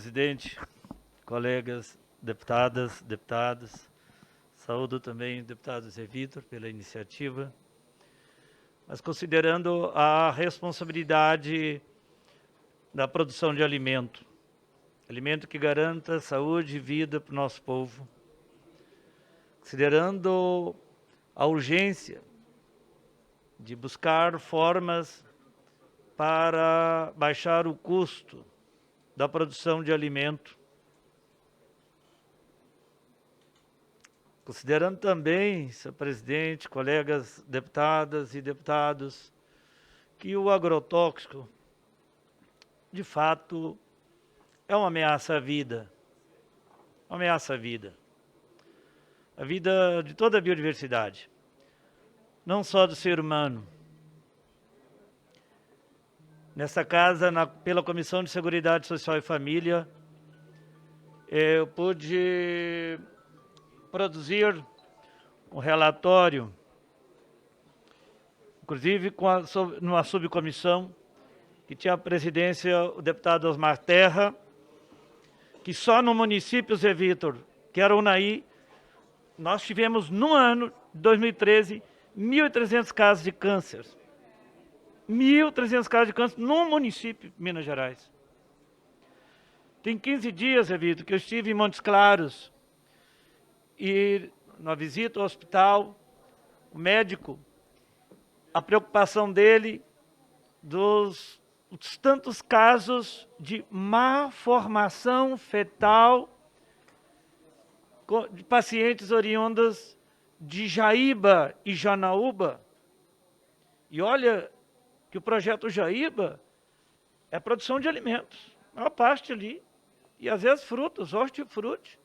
presidente, colegas, deputadas, deputados. Saúdo também o deputado Zé Vitor pela iniciativa. Mas considerando a responsabilidade da produção de alimento que garanta saúde e vida para o nosso povo, considerando a urgência de buscar formas para baixar o custo da produção de alimento, considerando também, senhor presidente, colegas deputadas e deputados, que o agrotóxico, de fato, é uma ameaça à vida, a vida de toda a biodiversidade, não só do ser humano. Nessa casa, pela Comissão de Seguridade Social e Família, eu pude produzir um relatório, inclusive numa subcomissão, que tinha a presidência o deputado Osmar Terra, que só no município Zé Vitor, que era Unaí, nós tivemos no ano de 2013, 1.300 casos de câncer. 1.300 casos de câncer no município de Minas Gerais. Tem 15 dias, Zé Vitor, que eu estive em Montes Claros e na visita ao hospital, o médico, a preocupação dele dos tantos casos de má formação fetal de pacientes oriundas de Jaíba e Janaúba. E olha que o projeto Jaíba é produção de alimentos, a maior parte ali, e às vezes frutos, hortifruti.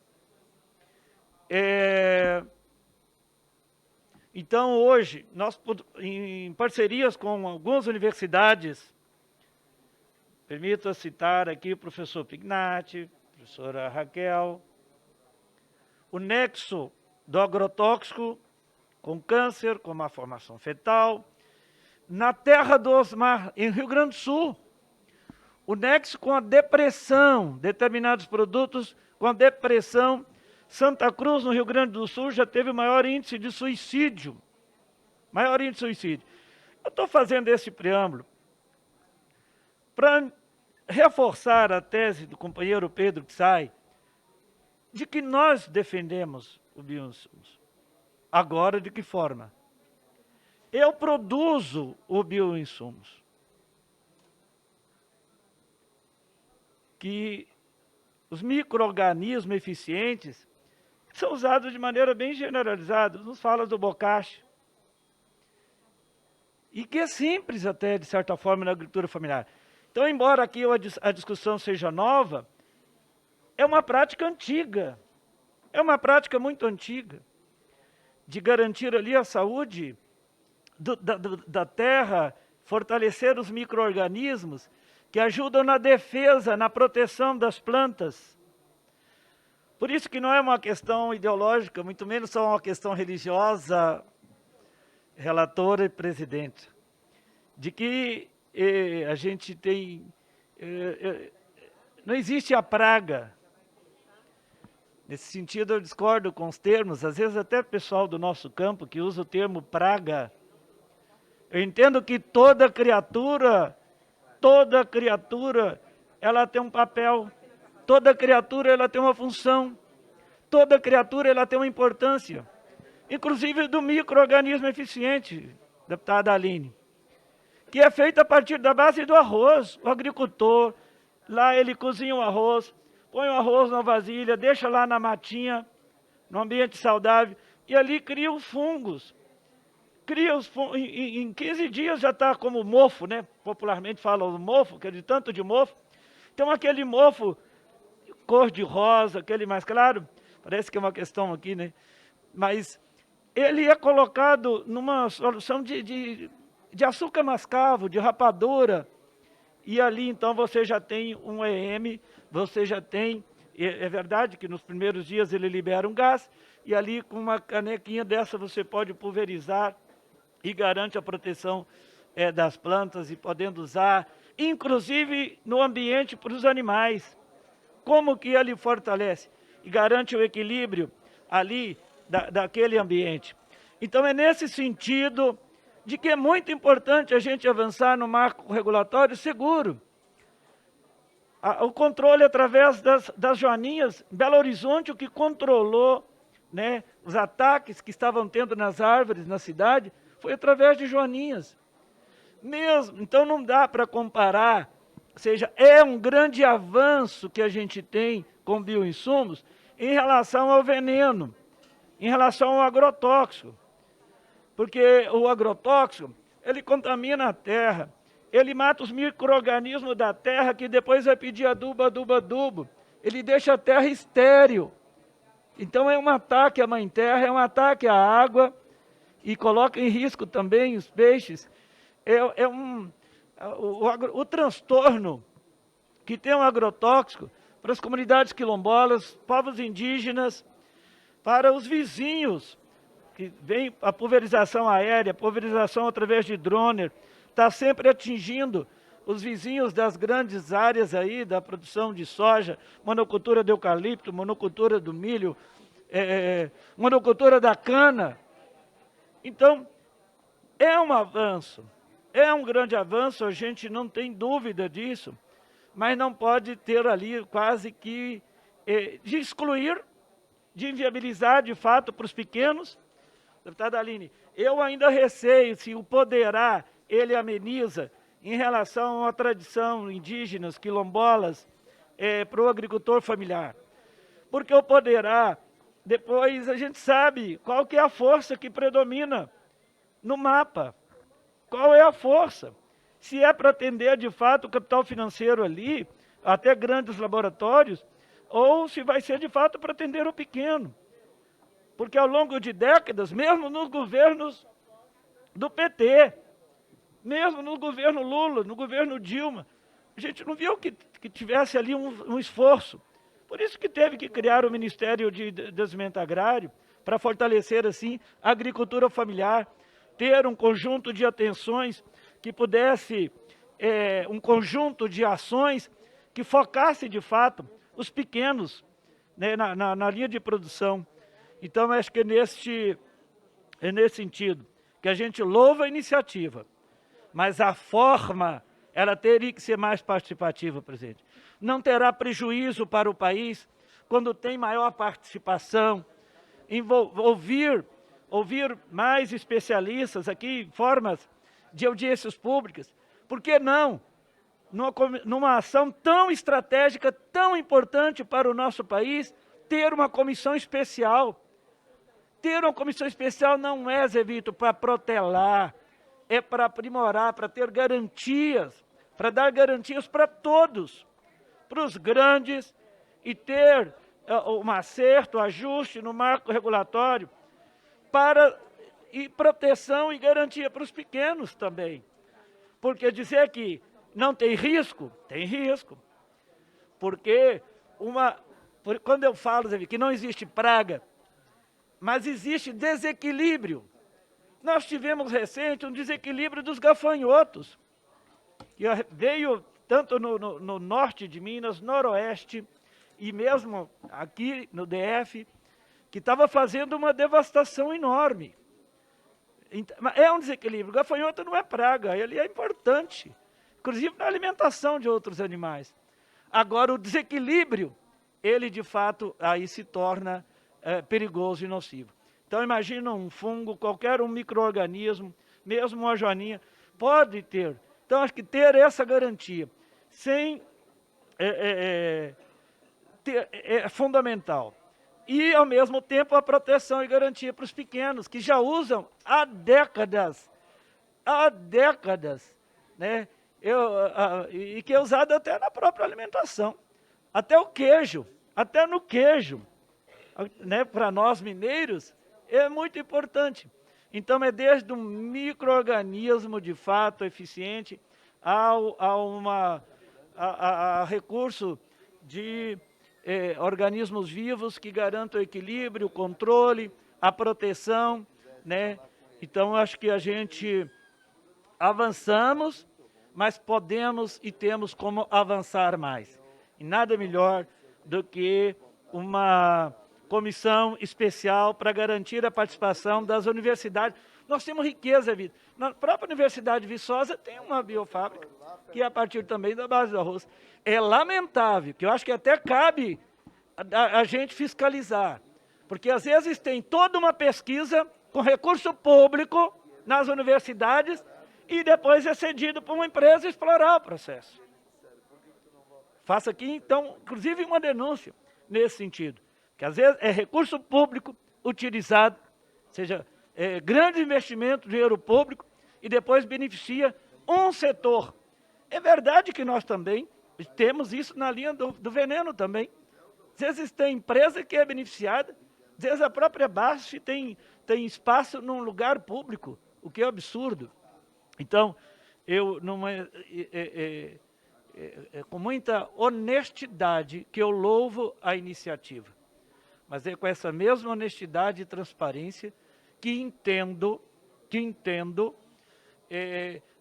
Então, hoje, nós, em parcerias com algumas universidades, permita citar aqui o professor Pignatti, a professora Raquel, o nexo do agrotóxico com câncer, com má formação fetal, na terra do Osmar, em Rio Grande do Sul, o nexo com a depressão, determinados produtos com a depressão. Santa Cruz, no Rio Grande do Sul, já teve o maior índice de suicídio. Eu estou fazendo esse preâmbulo para reforçar a tese do companheiro Pedro Psai, de que nós defendemos o bioinsumos. Agora, de que forma? Eu produzo o bioinsumos, que os micro-organismos eficientes são usados de maneira bem generalizada, nos fala do bocashi, e que é simples até, de certa forma, na agricultura familiar. Então, embora aqui a discussão seja nova, é uma prática antiga, é uma prática muito antiga, de garantir ali a saúde da terra, fortalecer os micro-organismos que ajudam na defesa, na proteção das plantas. Por isso que não é uma questão ideológica, muito menos só uma questão religiosa, relatora e presidente, de que a gente tem... não existe a praga. Nesse sentido, eu discordo com os termos, às vezes até o pessoal do nosso campo que usa o termo praga. Eu entendo que toda criatura, ela tem um papel, toda criatura ela tem uma função, toda criatura ela tem uma importância, inclusive do micro-organismo eficiente, deputada Aline, que é feito a partir da base do arroz. O agricultor, lá ele cozinha o arroz, põe o arroz na vasilha, deixa lá na matinha, no ambiente saudável, e ali cria os fungos. Em 15 dias já está como mofo, né? Popularmente fala o mofo, que é de tanto de mofo. Então aquele mofo, cor de rosa, aquele mais claro, parece que é uma questão aqui, né? Mas ele é colocado numa solução de açúcar mascavo, de rapadura, e ali então você já tem um EM, você já tem, é verdade que nos primeiros dias ele libera um gás, e ali com uma canequinha dessa você pode pulverizar e garante a proteção das plantas e podendo usar, inclusive no ambiente para os animais. como que ele fortalece e garante o equilíbrio ali daquele ambiente. Então, é nesse sentido de que é muito importante a gente avançar no marco regulatório seguro. O controle através das joaninhas, Belo Horizonte, o que controlou, né, os ataques que estavam tendo nas árvores na cidade, foi através de joaninhas. Mesmo, então não dá para comparar, ou seja, é um grande avanço que a gente tem com bioinsumos em relação ao veneno, em relação ao agrotóxico. Porque o agrotóxico, ele contamina a terra, ele mata os micro-organismos da terra, que depois vai pedir adubo, adubo, adubo. Ele deixa a terra estéril. Então é um ataque à mãe terra, é um ataque à água, e coloca em risco também os peixes. O transtorno que tem um agrotóxico para as comunidades quilombolas, povos indígenas, para os vizinhos, que vem a pulverização aérea, pulverização através de drone, está sempre atingindo os vizinhos das grandes áreas aí, da produção de soja, monocultura de eucalipto, monocultura do milho, monocultura da cana. Então, é um avanço, é um grande avanço, a gente não tem dúvida disso, mas não pode ter ali quase que de excluir, de inviabilizar de fato para os pequenos. Deputada Aline, eu ainda receio se o poderá, ele ameniza em relação à tradição indígenas, quilombolas, para o agricultor familiar. Porque o poderá, depois a gente sabe qual que é a força que predomina no mapa. Qual é a força? Se é para atender de fato o capital financeiro ali, até grandes laboratórios, ou se vai ser de fato para atender o pequeno. Porque ao longo de décadas, mesmo nos governos do PT, mesmo no governo Lula, no governo Dilma, a gente não viu que tivesse ali um esforço. Por isso que teve que criar o Ministério de Desenvolvimento Agrário, para fortalecer assim a agricultura familiar, ter um conjunto de atenções que pudesse, um conjunto de ações que focasse de fato os pequenos, né, na linha de produção. Então, acho que é nesse sentido que a gente louva a iniciativa, mas a forma, ela teria que ser mais participativa, presidente. Não terá prejuízo para o país quando tem maior participação, ouvir mais especialistas aqui, formas de audiências públicas. Por que não? Numa ação tão estratégica, tão importante para o nosso país, ter uma comissão especial. Ter uma comissão especial não é, Zé Vitor, para protelar, é para aprimorar, para ter garantias, para dar garantias para todos, para os grandes, e ter um acerto, ajuste no marco regulatório, e proteção e garantia para os pequenos também. Porque dizer que não tem risco, tem risco. Porque quando eu falo, Zé Vitor, que não existe praga, mas existe desequilíbrio. Nós tivemos recente um desequilíbrio dos gafanhotos, que veio tanto no norte de Minas, noroeste, e mesmo aqui no DF, que estava fazendo uma devastação enorme. É um desequilíbrio. O gafanhoto não é praga, ele é importante, inclusive na alimentação de outros animais. Agora, o desequilíbrio, ele de fato aí se torna perigoso e nocivo. Então, imagina um fungo, qualquer um micro-organismo, mesmo uma joaninha, pode ter. Então, acho que ter essa garantia é fundamental. E, ao mesmo tempo, a proteção e garantia para os pequenos, que já usam há décadas, né? E que é usado até na própria alimentação. Até o queijo, até no queijo, né? Para nós mineiros, é muito importante. Então, é desde um micro-organismo de fato eficiente a recurso de organismos vivos que garantam o equilíbrio, o controle, a proteção, né? Então, acho que a gente avançamos, mas podemos e temos como avançar mais. E nada melhor do que uma comissão especial para garantir a participação das universidades. Nós temos riqueza, Vitor. Na própria Universidade de Viçosa tem uma biofábrica, que é a partir também da base do arroz. É lamentável, que eu acho que até cabe a gente fiscalizar, porque às vezes tem toda uma pesquisa com recurso público nas universidades e depois é cedido para uma empresa explorar o processo. Faço aqui, então, inclusive uma denúncia nesse sentido, que às vezes é recurso público utilizado, seja grande investimento, dinheiro público, e depois beneficia um setor. É verdade que nós também temos isso na linha do veneno também. Às vezes tem empresa que é beneficiada, às vezes a própria BASF tem espaço num lugar público, o que é absurdo. Então, eu, com muita honestidade, que eu louvo a iniciativa. Mas é com essa mesma honestidade e transparência que entendo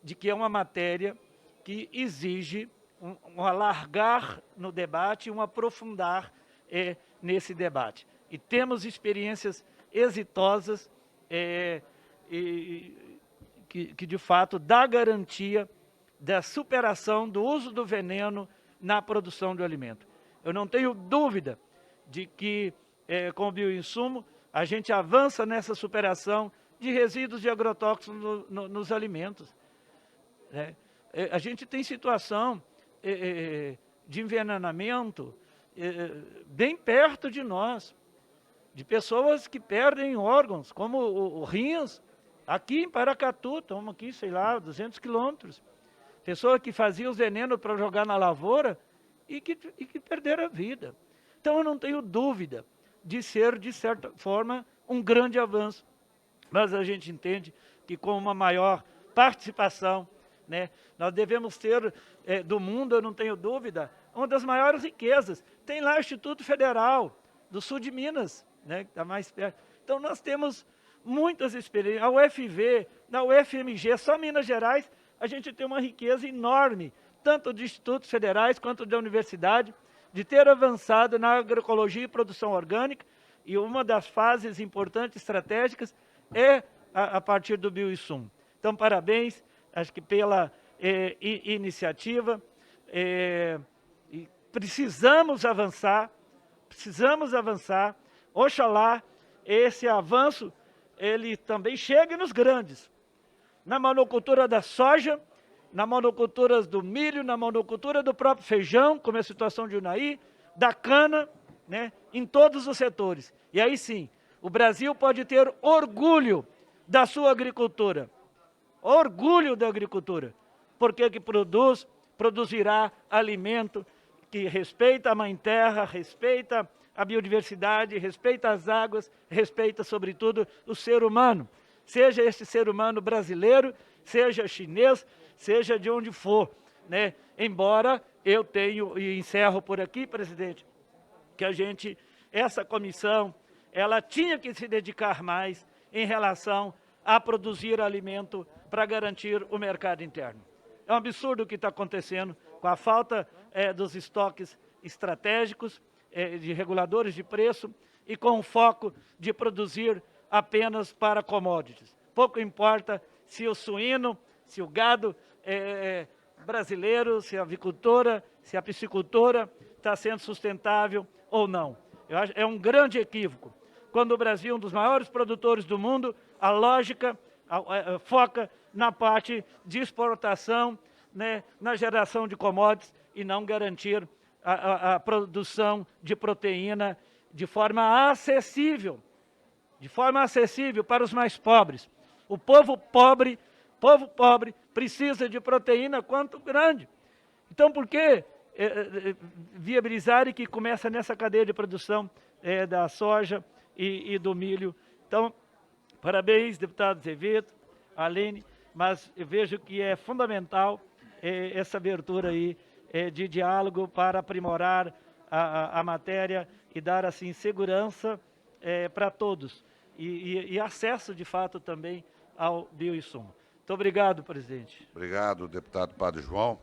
de que é uma matéria que exige um alargar no debate, um aprofundar nesse debate. E temos experiências exitosas que de fato dá garantia da superação do uso do veneno na produção do alimento. Eu não tenho dúvida de que, com o bioinsumo, a gente avança nessa superação de resíduos de agrotóxicos nos alimentos. A gente tem situação de envenenamento bem perto de nós, de pessoas que perdem órgãos, como o rins, aqui em Paracatu, estamos aqui, sei lá, 200 quilômetros. Pessoa que fazia os venenos para jogar na lavoura e que perderam a vida. Então, eu não tenho dúvida de ser, de certa forma, um grande avanço. Mas a gente entende que com uma maior participação, nós devemos ter, do mundo, eu não tenho dúvida, uma das maiores riquezas. Tem lá o Instituto Federal do Sul de Minas, que está mais perto. Então, nós temos muitas experiências. A UFV, na UFMG, só Minas Gerais, a gente tem uma riqueza enorme, tanto de institutos federais quanto da universidade, de ter avançado na agroecologia e produção orgânica, e uma das fases importantes, estratégicas, é a partir do bioinsumo. Então, parabéns, acho que pela iniciativa, precisamos avançar, oxalá esse avanço, ele também chegue nos grandes, na monocultura da soja, na monocultura do milho, na monocultura do próprio feijão, como é a situação de Unaí, da cana, em todos os setores. E aí sim, o Brasil pode ter orgulho da sua agricultura, orgulho da agricultura, porque que produzirá alimento que respeita a mãe terra, respeita a biodiversidade, respeita as águas, respeita, sobretudo, o ser humano. Seja esse ser humano brasileiro, seja chinês, seja de onde for, Embora eu tenho, e encerro por aqui, presidente, que essa comissão, ela tinha que se dedicar mais em relação a produzir alimento para garantir o mercado interno. É um absurdo o que está acontecendo com a falta dos estoques estratégicos, de reguladores de preço e com o foco de produzir apenas para commodities. Pouco importa se o suíno, se o gado brasileiro, se a avicultura, se a piscicultura está sendo sustentável ou não. Eu acho, é um grande equívoco. Quando o Brasil é um dos maiores produtores do mundo, a lógica foca na parte de exportação, na geração de commodities e não garantir a produção de proteína de forma acessível para os mais pobres. O povo pobre precisa de proteína quanto grande. Então, por que viabilizar e que começa nessa cadeia de produção da soja e do milho? Então, parabéns, deputado Azevedo, Aline, mas eu vejo que é fundamental essa abertura aí de diálogo para aprimorar a matéria e dar, assim, segurança para todos e acesso, de fato, também ao bioinsumo. Muito obrigado, presidente. Obrigado, deputado Padre João.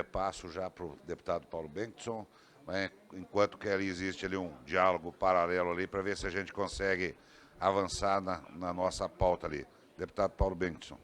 Passo já para o deputado Paulo Bengtson. né, enquanto que ali existe ali um diálogo paralelo ali, para ver se a gente consegue avançar na nossa pauta ali. Deputado Paulo Bengtson.